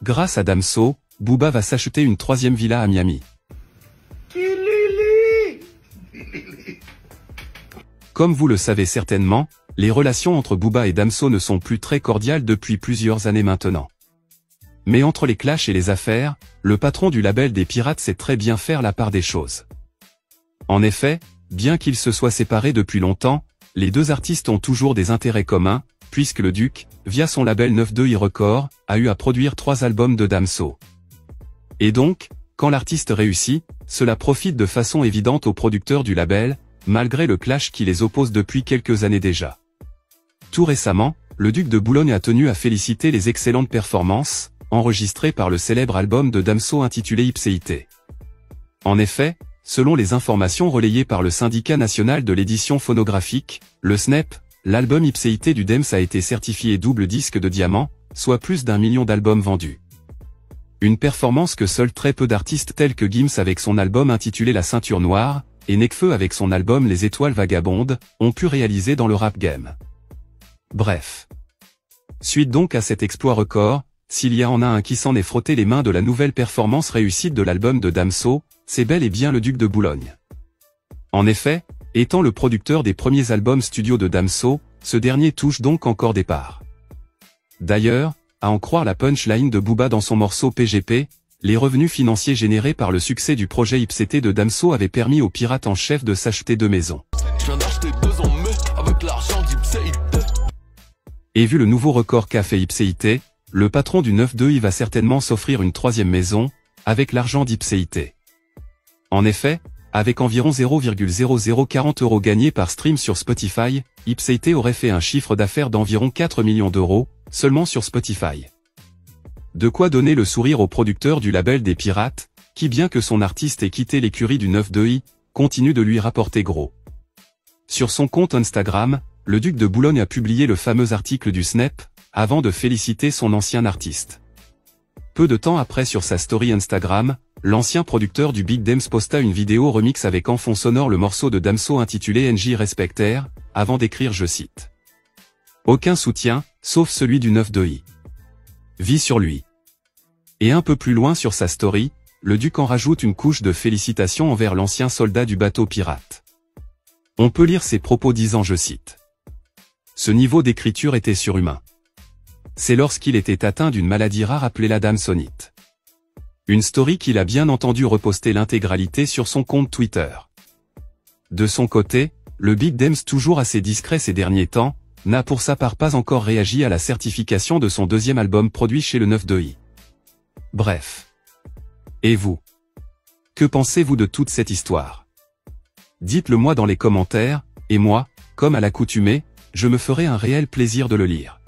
grâce à Damso, Booba va s'acheter une 3e villa à Miami. Comme vous le savez certainement, les relations entre Booba et Damso ne sont plus très cordiales depuis plusieurs années maintenant. Mais entre les clashs et les affaires, le patron du label des Pirates sait très bien faire la part des choses. En effet, bien qu'ils se soient séparés depuis longtemps, les deux artistes ont toujours des intérêts communs, puisque le Duc, via son label 92i Records, a eu à produire 3 albums de Damso. Et donc, quand l'artiste réussit, cela profite de façon évidente aux producteurs du label, malgré le clash qui les oppose depuis quelques années déjà. Tout récemment, le Duc de Boulogne a tenu à féliciter les excellentes performances, enregistrées par le célèbre album de Damso intitulé Ipséité. En effet, selon les informations relayées par le syndicat national de l'édition phonographique, le SNEP, l'album Ipséité du Dems a été certifié double disque de diamant, soit plus d'1 million d'albums vendus. Une performance que seuls très peu d'artistes tels que Gims avec son album intitulé La Ceinture Noire, et Nekfeu avec son album Les Étoiles Vagabondes, ont pu réaliser dans le rap game. Bref. Suite donc à cet exploit record, s'il y en a un qui s'en est frotté les mains de la nouvelle performance réussite de l'album de Damso, c'est bel et bien le Duc de Boulogne. En effet, étant le producteur des premiers albums studio de Damso, ce dernier touche donc encore des parts. D'ailleurs, à en croire la punchline de Booba dans son morceau PGP, les revenus financiers générés par le succès du projet Ipséité de Damso avaient permis aux pirates en chef de s'acheter 2 maisons. Et vu le nouveau record qu'a fait Ipséité, le patron du 92i va certainement s'offrir une 3e maison, avec l'argent d'Ipséité. En effet, avec environ 0,0040 € gagnés par stream sur Spotify, Ipséité aurait fait un chiffre d'affaires d'environ 4 millions d'euros, seulement sur Spotify. De quoi donner le sourire au producteur du label des Pirates, qui bien que son artiste ait quitté l'écurie du 92i, continue de lui rapporter gros. Sur son compte Instagram, le Duc de Boulogne a publié le fameux article du SNEP, avant de féliciter son ancien artiste. Peu de temps après sur sa story Instagram, l'ancien producteur du Big Dems posta une vidéo remix avec en fond sonore le morceau de Damso intitulé NJ Respecter, avant d'écrire je cite. Aucun soutien, sauf celui du 92i. Vie sur lui. Et un peu plus loin sur sa story, le Duc en rajoute une couche de félicitations envers l'ancien soldat du bateau pirate. On peut lire ses propos disant je cite. Ce niveau d'écriture était surhumain. C'est lorsqu'il était atteint d'une maladie rare appelée la damsonite. Une story qu'il a bien entendu reposter l'intégralité sur son compte Twitter. De son côté, le Big Dems toujours assez discret ces derniers temps, n'a pour sa part pas encore réagi à la certification de son 2e album produit chez le 92i. Bref. Et vous? Que pensez-vous de toute cette histoire? Dites-le moi dans les commentaires, et moi, comme à l'accoutumée, je me ferai un réel plaisir de le lire.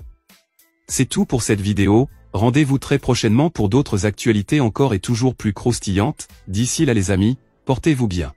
C'est tout pour cette vidéo, rendez-vous très prochainement pour d'autres actualités encore et toujours plus croustillantes, d'ici là les amis, portez-vous bien.